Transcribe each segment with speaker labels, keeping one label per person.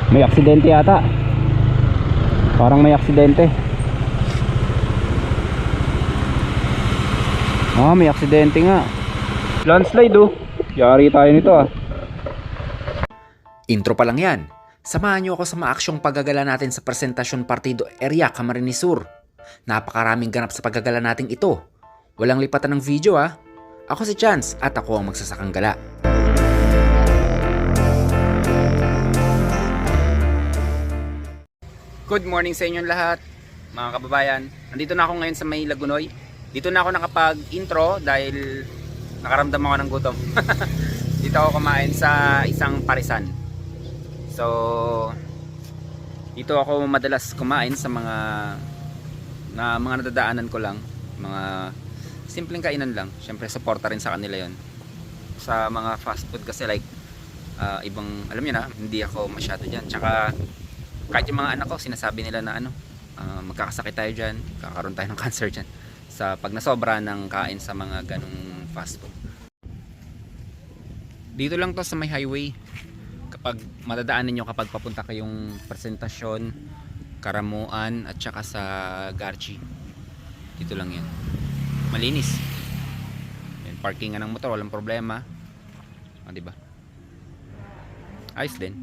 Speaker 1: May aksidente yata. Parang may aksidente. May aksidente nga. Landslide oh. Yari tayo nito ah.
Speaker 2: Intro pa lang yan. Samahan niyo ako sa maaksyong paggagala natin sa Presentasyon Partido Area Camarines Sur. Napakaraming ganap sa paggagala nating ito. Walang lipatan ng video ah. Ako si Chance at ako ang magsasakang gala. Good morning sa inyong lahat, mga kababayan. Nandito na ako ngayon sa May Lagunoy. Dito na ako nakapag-intro dahil nakaramdam ako ng gutom. Dito ako kumain sa isang parisan. So, dito ako madalas kumain sa mga nadadaanan ko lang. Mga simpleng kainan lang. Siyempre, suporta rin sa kanila yon. Sa mga fast food kasi like, ibang, alam niyo na, hindi ako masyado dyan. Tsaka, kahit yung mga anak ko, sinasabi nila na magkakasakit tayo dyan, kakaroon tayo ng cancer dyan sa pag nasobra ng kain sa mga ganong fast food. Dito lang to sa may highway. Kapag madadaanan nyo kapag papunta kayong Presentasyon, Karamuan at saka sa Garchi, dito lang yan. Malinis yan, parkingan ng motor, walang problema. Diba? Ayos din.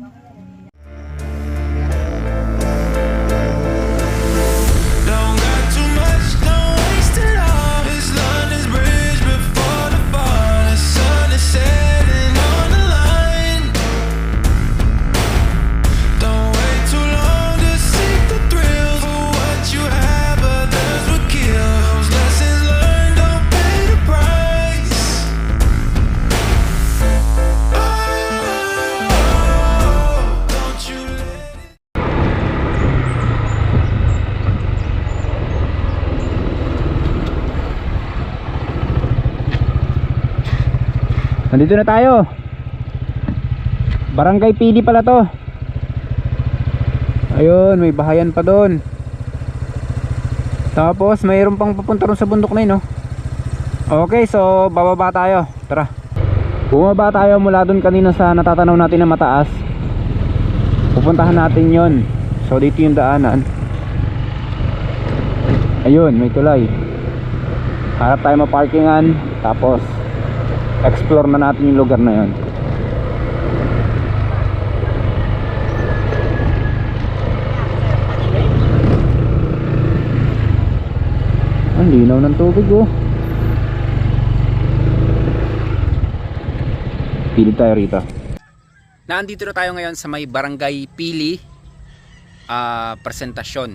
Speaker 1: Nandito na tayo. Barangay Pili pala to. Ayun, may bahayan pa doon. Tapos mayroon pang papunta ron sa bundok na yun, no? Okay, so bababa tayo. Tara. Bumaba tayo mula doon kanina sa natatanaw natin na mataas. Pupuntahan natin yon. So dito yung daanan. Ayun, may tulay. Harap tayo maparkingan. Tapos explore na natin yung lugar na yon. Ang linaw ng tubig oh. Pili tayo rito.
Speaker 2: Naandito na tayo ngayon sa may Barangay Pili, Presentasyon.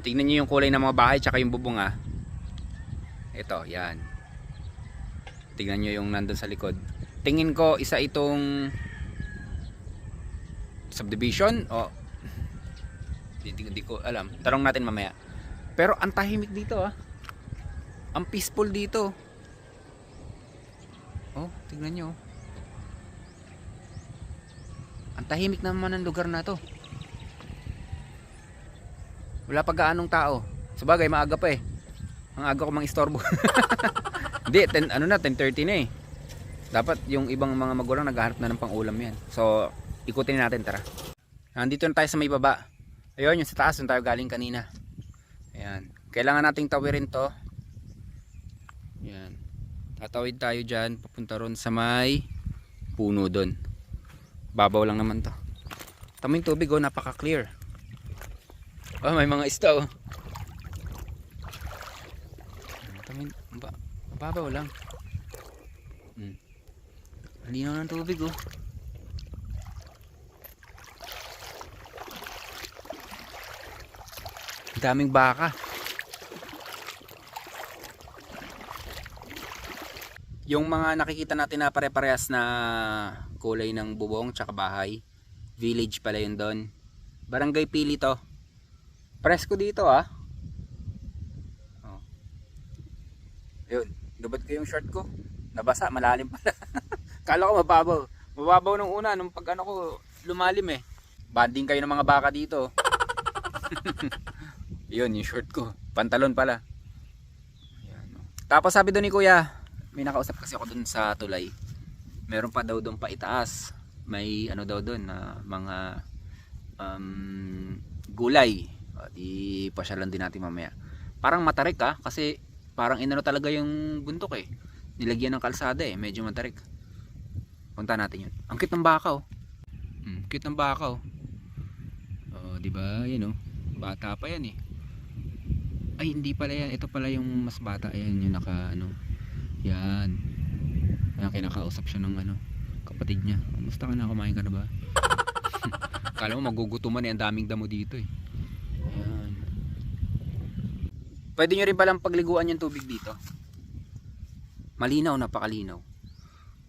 Speaker 2: Tingnan nyo yung kulay ng mga bahay tsaka yung bubong ah. Ito, yan. Tingnan nyo yung nandun sa likod. Tingin ko isa itong subdivision o hindi ko alam. Tanong natin mamaya. Pero ang tahimik dito ah. Ang peaceful dito. Oh, tingnan nyo. Ang tahimik naman ng lugar na to. Wala pa gaanong tao. Sabagay maaga pa eh. Ang aga ko mang istorbo. Hindi, 10:30 na eh. Dapat yung ibang mga magulang naghahanap na ng pang-ulam yan. So, ikutin natin, tara. Nandito na tayo sa may baba. Ayun, yung sa taas, yung tayo galing kanina. Ayan. Kailangan nating tawirin to. Ayan. Tatawid tayo dyan. Papunta ron sa may puno doon. Babaw lang naman to. Tama yung tubig, oh, napaka-clear. Oh, may mga isda, oh. Babaw lang. Malinaw ng tubig oh. Daming baka. Yung mga nakikita natin na pare-parehas na kulay ng bubong tsaka bahay, village pala yun doon. Barangay Pili to. Presko dito ah. Oh. Yun. Lubad ko yung short ko. Nabasa, malalim pala. Kala ko mababaw. Mababaw nung una, nung pag ano ko, lumalim eh. Banding kayo ng mga baka dito. Yun, yung short ko. Pantalon pala. Ayan. Tapos sabi doon ni Kuya, may nakausap kasi ako doon sa tulay. Meron pa daw doon pa itaas. May ano daw doon na mga gulay. Di pasyalan din natin mamaya. Parang matarik kasi parang inano talaga yung bundok nilagyan ng kalsada medyo matarik. Punta natin yun. Ang cute ng baka cute ng baka di ba yan bata pa yan ay hindi pala yan, ito pala yung mas bata. Ayan yung naka yan. Ayan, kinakausap siya ng kapatid niya. Kamusta ka na, kumain ka na ba? Kala mo magugutuman ang daming damo dito Ayan. Pwede nyo rin palang pagliguan yung tubig dito. Malinaw, napakalinaw.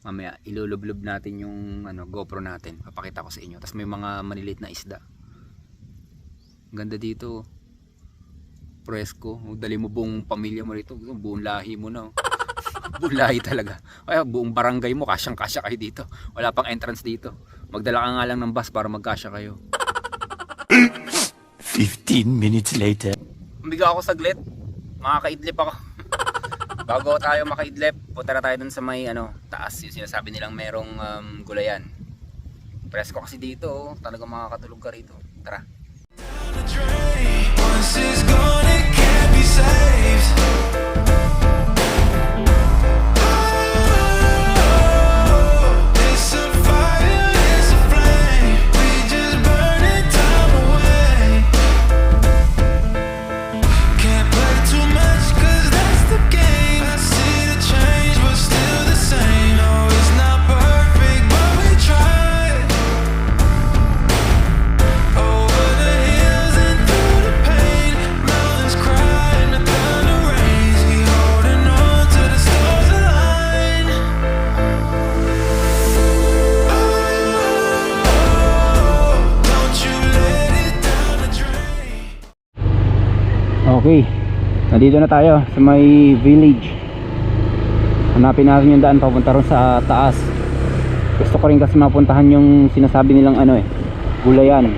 Speaker 2: Mamaya ilulublob natin yung GoPro natin, papakita ko sa inyo. Tapos may mga maliliit na isda. Ganda dito. Presko. Dali mo buong pamilya mo rito, buong lahi mo na buong lahi talaga. Ay, buong barangay mo kasyang kasya kayo dito. Wala pang entrance dito. Magdala ka nga lang ng bus para magkasya kayo.
Speaker 3: 15 minutes later.
Speaker 2: Umiga ako saglit. Makakaidlip ako. Bago tayo makaidlip, punta na tayo dun sa may taas. Yung sinasabi nilang merong gulayan. Presko kasi dito, talagang makakatulog ka rito. Tara.
Speaker 4: Once it's gone, it can't be saved. It's a fire, it's a flame. We just burn it time away. Can't play too much, 'cause that's the game. I see the change, but still the same. No, it's not perfect, but we try. Over the hills and through the pain, mountains cry and the thunder rains. We holding on till the stars align. Oh, don't you let it down the drain.
Speaker 1: Okay, nandito na tayo sa may village. Hanapin natin yung daan papunta ron sa taas. Gusto ko rin kasi mapuntahan yung sinasabi nilang gulayan.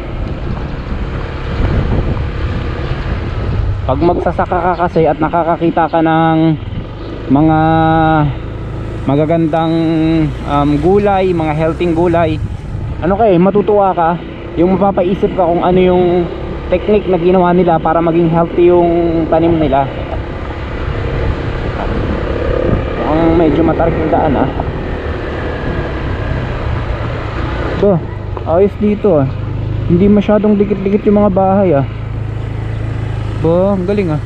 Speaker 1: Pag magsasaka ka kasi at nakakakita ka ng mga magagandang gulay, mga healthy gulay, matutuwa ka. Yung mapapaisip ka kung ano yung technique na ginawa nila para maging healthy yung tanim nila. Ang medyo matarik yung daan Ito, ayos dito Hindi masyadong dikit-dikit yung mga bahay ang galing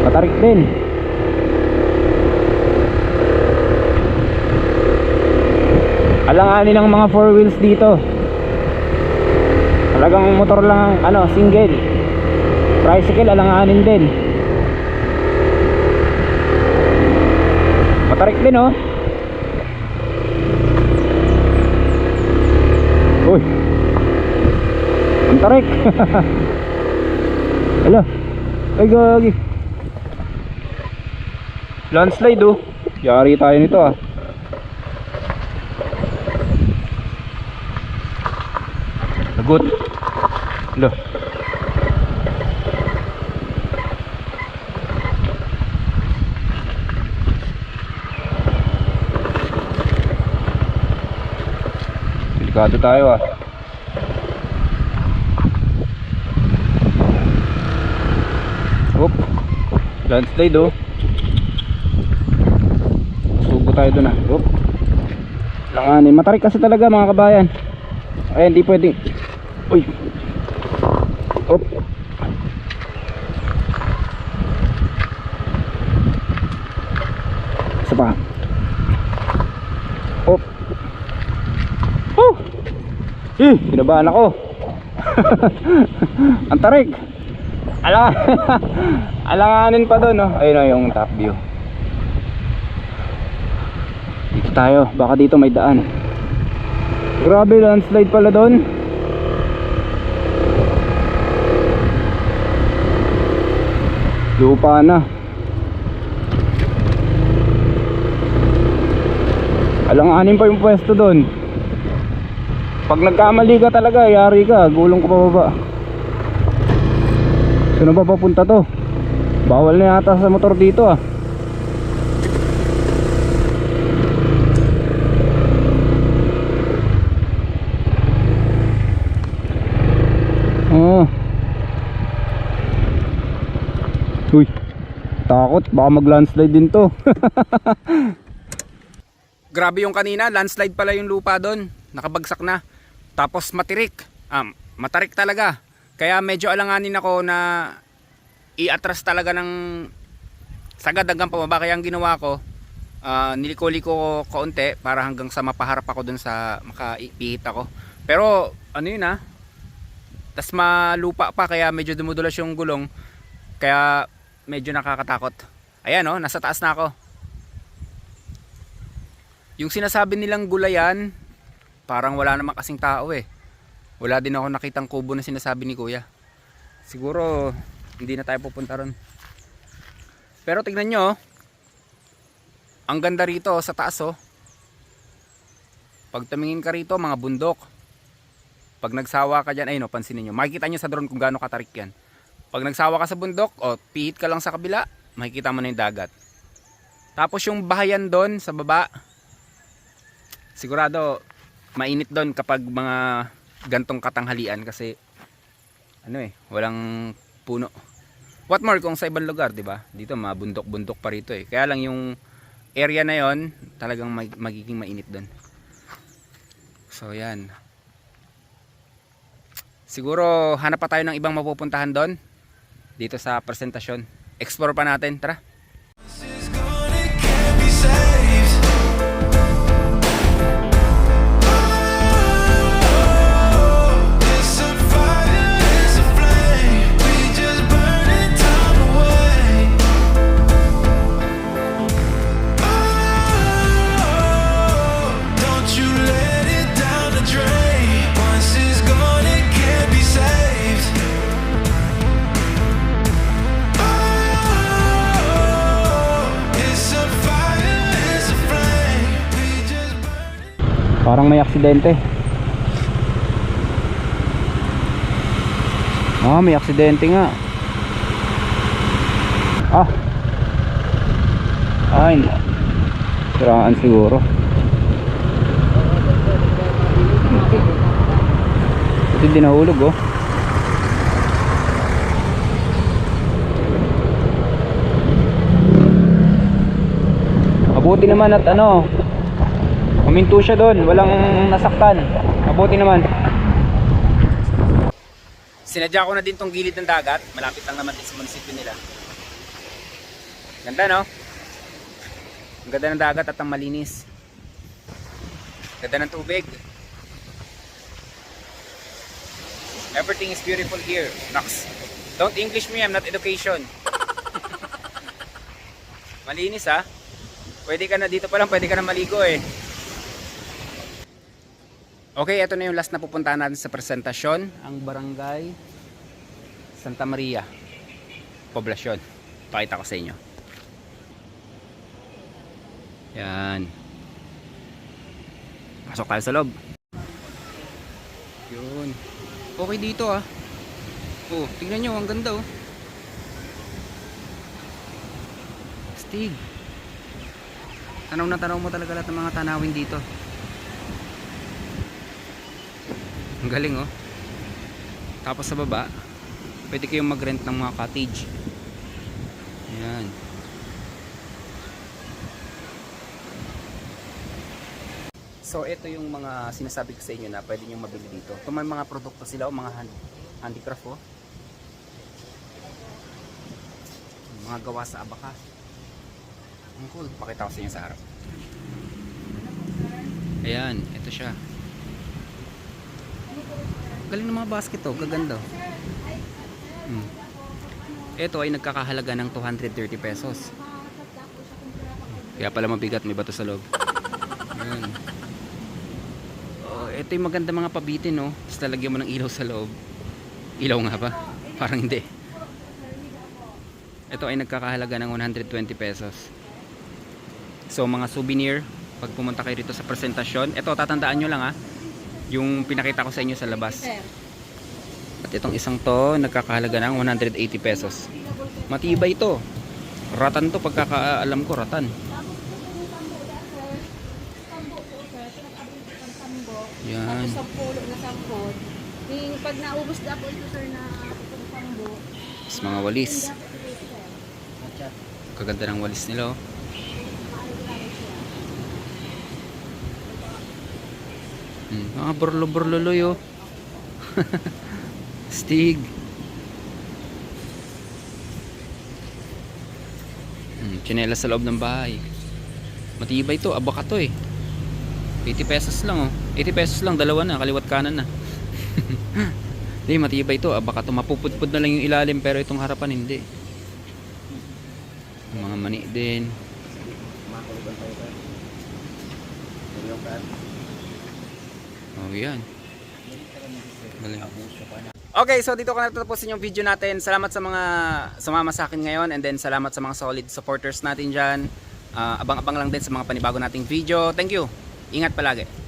Speaker 1: Matarik din. Alanganin ng mga 4 wheels dito. Talagang motor lang single. Tricycle alanganin din. Matarik din Uy, ang tarik. Hala, ay gagi. Landslide yari tayo nito lagot. Hala, delikado tayo Oop, landslide subo tayo dun Oop, langanin, matarik kasi talaga mga kabayan. Ay, hindi pwedeng. Uy, oop, isa pa. Oop, kinabahan ako. Ang tarik. Alanganin pa doon ayun yung top view. Dito tayo, baka dito may daan. Grabe, landslide pala doon. Lupa na. Alanganin pa yung pwesto doon. Pag nagkamali ka talaga, yari ka, gulong ko pababa. Saan ba papunta to? Bawal na yata sa motor dito Takot, baka mag-landslide din to.
Speaker 2: Grabe yung kanina, landslide pala yung lupa doon. Nakabagsak na. Tapos matirik. Matarik talaga. Kaya medyo alanganin ako na i-atras talaga ng sagad hanggang pababa. Kaya ang ginawa ko, niliko-liko ko kaunti para hanggang sa mapaharap ako doon sa makaipihit ako. Pero ano yun tas malupa pa kaya medyo dumudulas yung gulong. Kaya medyo nakakatakot. Ayan nasa taas na ako. Yung sinasabi nilang gulayan, parang wala naman kasing tao eh. Wala din ako nakitang kubo na sinasabi ni Kuya. Siguro hindi na tayo pupunta ron. Pero tignan nyo, ang ganda rito sa taas Pag tumingin ka rito, mga bundok. Pag nagsawa ka dyan, ayun pansinin nyo. Makikita nyo sa drone kung gaano katarik yan. Pag nagsawa ka sa bundok, pihit ka lang sa kabila, makikita mo na yung dagat. Tapos yung bahayan doon sa baba, sigurado mainit doon kapag mga gantong katanghalian kasi walang puno. What more kung sa ibang lugar, 'di ba? Dito mabundok-bundok pa rito eh. Kaya lang yung area na 'yon, talagang magiging mainit doon. So 'yan. Siguro hanap pa tayo ng ibang mapupuntahan doon dito sa presentasyon. Explore pa natin, tara.
Speaker 4: This is gonna can't be saved. It's a fire, it's a flame. We just burning time away. Don't you let it down the drain. Once it's gone, it can't be saved. It's a fire, it's a flame. We just burning.
Speaker 1: Parang may aksidente. May aksidente nga. Ay, siraan siguro. Ito din nahulog Mabuti naman at huminto siya doon, walang nasaktan. Mabuti naman.
Speaker 2: Sinadya ko na din tong gilid ng dagat. Malapit lang naman din sa munisipyo nila. Ganda Ang ganda ng dagat at ang malinis. Ganda ng tubig. Everything is beautiful here. Nox. Don't English me, I'm not education. Malinis Pwede ka na dito pa lang, pwede ka na maligo eh. Okay, ito na yung last na pupuntahan natin sa presentasyon. Ang barangay Santa Maria Poblacion. Pakita ko sa inyo. Yan. Pasok tayo sa loob. Yun. Okay dito tingnan nyo, ang ganda Stig. Tanaw na tanaw mo talaga lahat ng mga tanawin dito. Ang galing Tapos sa baba, pwede kayong mag-rent ng mga cottage. Ayan. So ito yung mga sinasabi ko sa inyo na pwede nyo mabili dito. Ito may mga produkto sila mga handicraft mga gawa sa abaka. Ang cool. Pakita ko sa inyo sa harap. Ayan, ito siya. Galing ng mga basket gaganda. Ito ay nagkakahalaga ng 230 pesos. Kaya pala mabigat, may bato sa loob. Ayan. Ito yung maganda mga pabitin Tapos talagyan mo ng ilaw sa loob. Ilaw nga ba? Parang hindi. Ito ay nagkakahalaga ng 120 pesos. So mga souvenir, pag pumunta kayo dito sa presentasyon, ito tatandaan nyo lang yung pinakita ko sa inyo sa labas. At itong isang to nagkakahalaga ng 180 pesos. Matibay ito. Ratan to, pagkakaalam ko ratan. Yan.
Speaker 5: Tapos 10 na 10. Pag naubos na po ito sir na 10.
Speaker 2: Mas mga walis. Kaganda ng walis nila oh. Mga burlo-burloloy oh. Stig. Tsinelas sa loob ng bahay. Matibay to, abaka to eh. 80 pesos lang oh. 80 pesos lang, dalawa na, kaliwat kanan na. Hindi, matibay to, abaka to. Mapupudpud na lang yung ilalim pero itong harapan hindi. Mga mani din. Oh yan. Galing. Okay, so dito ko natatapusin yung video natin. Salamat sa mga sumama sa akin ngayon, and then salamat sa mga solid supporters natin dyan. Abang-abang lang din sa mga panibago nating video. Thank you. Ingat palagi.